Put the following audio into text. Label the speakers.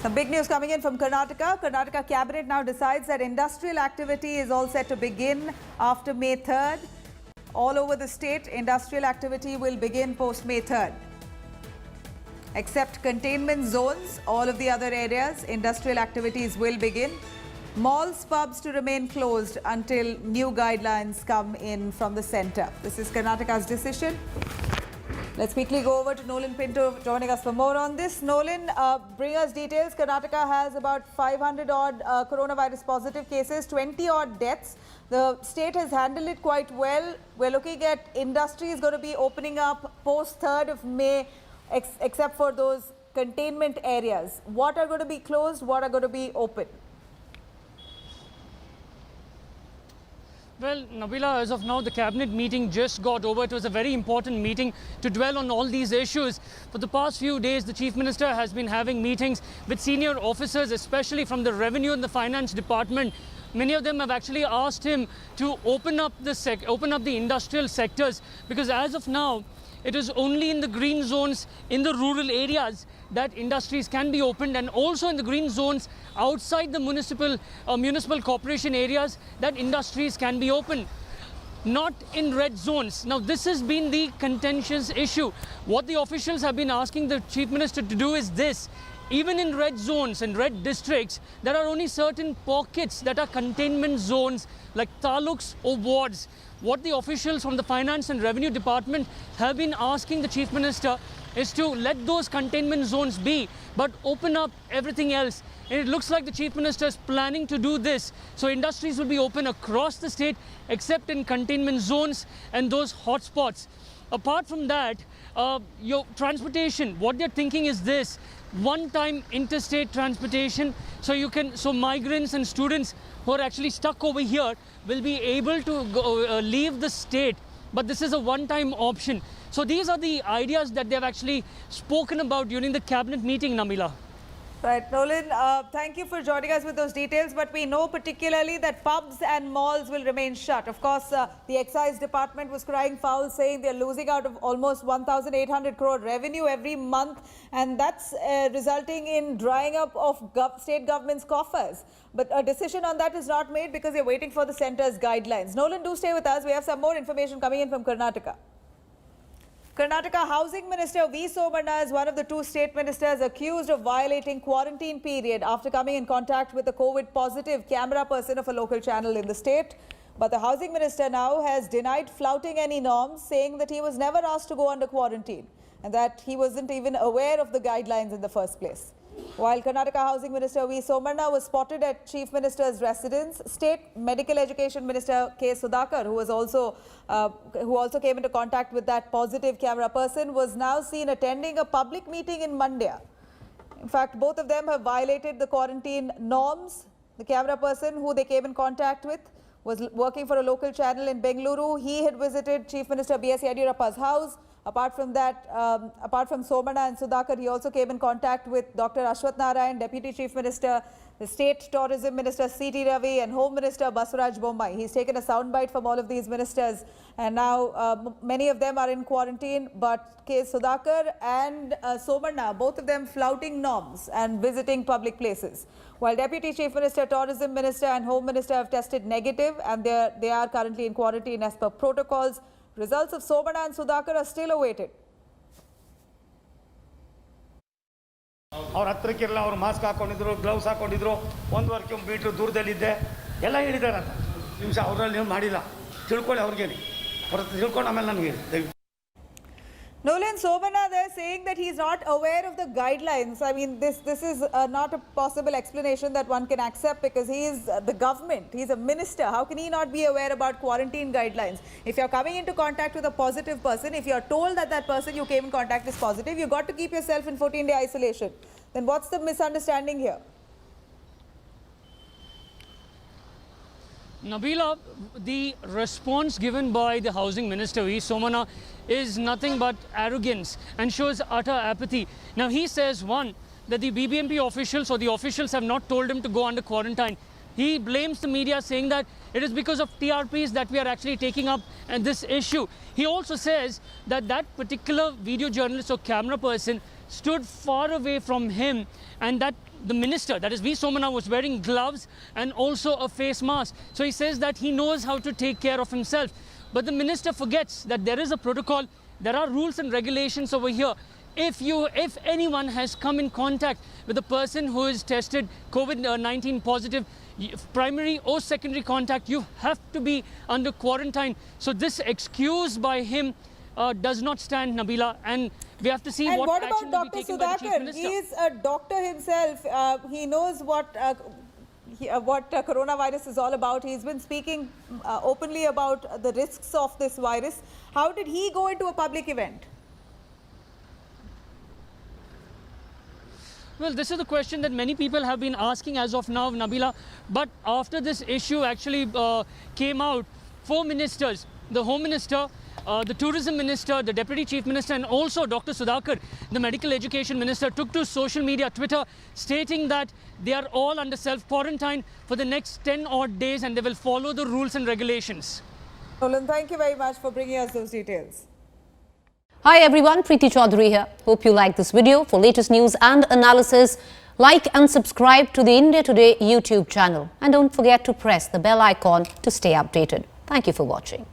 Speaker 1: Some big news coming in from Karnataka. Karnataka Cabinet now decides that industrial activity is all set to begin after May 3rd. All over the state, industrial activity will begin post May 3rd. Except containment zones, all of the other areas, industrial activities will begin. Malls, pubs to remain closed until new guidelines come in from the centre. This is Karnataka's decision. Let's quickly go over to Nolan Pinto joining us for more on this. Nolan, bring us details. Karnataka has about 500 odd coronavirus positive cases, 20 odd deaths. The state has handled it quite well. We're looking at industries going to be opening up post 3rd of May, except for those containment areas. What are going to be closed? What are going to be open?
Speaker 2: Well, Nabila, as of now, the cabinet meeting just got over. It was a very important meeting to dwell on all these issues. For the past few days, the Chief Minister has been having meetings with senior officers, especially from the Revenue and the Finance Department. Many of them have actually asked him to open up the industrial sectors, because as of now, it is only in the green zones in the rural areas that industries can be opened, and also in the green zones outside the municipal corporation areas that industries can be opened. Not in red zones. Now, this has been the contentious issue. What the officials have been asking the Chief Minister to do is this. Even in red zones and red districts, there are only certain pockets that are containment zones like taluks or wards. What the officials from the Finance and Revenue Department have been asking the Chief Minister is to let those containment zones be, but open up everything else. And it looks like the Chief Minister is planning to do this. So industries will be open across the state, except in containment zones and those hotspots. Apart from that, your transportation, what they're thinking is this: one-time interstate transportation. So migrants and students who are actually stuck over here will be able to leave the state. But this is a one-time option. So these are the ideas that they've actually spoken about during the cabinet meeting, Namila.
Speaker 1: Right, Nolan, thank you for joining us with those details. But we know particularly that pubs and malls will remain shut. Of course, the excise department was crying foul, saying they're losing out of almost 1,800 crore revenue every month. And that's resulting in drying up of state government's coffers. But a decision on that is not made because they're waiting for the centre's guidelines. Nolan, do stay with us. We have some more information coming in from Karnataka. Karnataka Housing Minister V. Somana is one of the two state ministers accused of violating quarantine period after coming in contact with a COVID-positive camera person of a local channel in the state. But the Housing Minister now has denied flouting any norms, saying that he was never asked to go under quarantine and that he wasn't even aware of the guidelines in the first place. While Karnataka Housing Minister V. Somana was spotted at Chief Minister's residence, State Medical Education Minister K. Sudhakar, who also came into contact with that positive camera person, was now seen attending a public meeting in Mandya. In fact, both of them have violated the quarantine norms. The camera person who they came in contact with was working for a local channel in Bengaluru. He had visited Chief Minister B.S. Yediyurappa's house. Apart from that, apart from Somana and Sudhakar, he also came in contact with Dr. Ashwath Narayan, Deputy Chief Minister, the State Tourism Minister C.T. Ravi and Home Minister Basuraj Bommai. He's taken a soundbite from all of these ministers, and now many of them are in quarantine, but K. Sudhakar and Somana, both of them flouting norms and visiting public places. While Deputy Chief Minister, Tourism Minister and Home Minister have tested negative, and they are currently in quarantine as per protocols. Results of Somana and Sudhakar are still awaited.
Speaker 3: ಅವ್ರ ಹತ್ತಿರಕ್ಕಿರಲ್ಲ, ಅವರು mask ಹಾಕೊಂಡಿದ್ರು, gloves ಹಾಕೊಂಡಿದ್ರು, 1.5 kilometre ದೂರದಲ್ಲಿದ್ದೆ ಎಲ್ಲ ಹೇಳಿದಾರಲ್ಲ. ನಿಮಿಷ ಅವರಲ್ಲಿ ನೀವು ಮಾಡಿಲ್ಲ, ತಿಳ್ಕೊಳ್ಳಿ ಅವ್ರಿಗೇನೆ, ತಿಳ್ಕೊಂಡು ಆಮೇಲೆ ನನಗೆ ಹೇಳಿ.
Speaker 1: Nolan, Somana, they're saying that he's not aware of the guidelines. I mean, this is not a possible explanation that one can accept, because he is the government. He's a minister. How can he not be aware about quarantine guidelines? If you're coming into contact with a positive person, if you're told that that person you came in contact is positive, you've got to keep yourself in 14-day isolation. Then what's the misunderstanding here?
Speaker 2: Nabila, the response given by the Housing Minister, V. Somana, is nothing but arrogance and shows utter apathy. Now, he says, one, that the BBMP officials or the officials have not told him to go under quarantine. He blames the media, saying that it is because of TRPs that we are actually taking up this issue. He also says that that particular video journalist or camera person stood far away from him, and that the minister, that is V. Somana, was wearing gloves and also a face mask. So he says that he knows how to take care of himself. But the minister forgets that there is a protocol, there are rules and regulations over here. If anyone has come in contact with a person who is tested COVID-19 positive, primary or secondary contact, you have to be under quarantine. So this excuse by him does not stand, Nabila, and we have to see
Speaker 1: And
Speaker 2: what
Speaker 1: what
Speaker 2: action
Speaker 1: about
Speaker 2: will be
Speaker 1: Dr.
Speaker 2: taken by the Chief
Speaker 1: Sudhakar?
Speaker 2: Minister.
Speaker 1: He is a doctor himself. He knows what coronavirus is all about. He's been speaking openly about the risks of this virus. How did he go into a public event?
Speaker 2: Well, this is the question that many people have been asking as of now, Nabila. But after this issue actually came out, 4 ministers, the Home Minister, the Tourism Minister, the Deputy Chief Minister, and also Dr. Sudhakar, the Medical Education Minister, took to social media, Twitter, stating that they are all under self-quarantine for the next 10 odd days and they will follow the rules and regulations.
Speaker 1: Nolan, thank you very much for bringing us those details.
Speaker 4: Hi everyone, Preeti Chaudhary here. Hope you like this video. For latest news and analysis, like and subscribe to the India Today YouTube channel. And don't forget to press the bell icon to stay updated. Thank you for watching.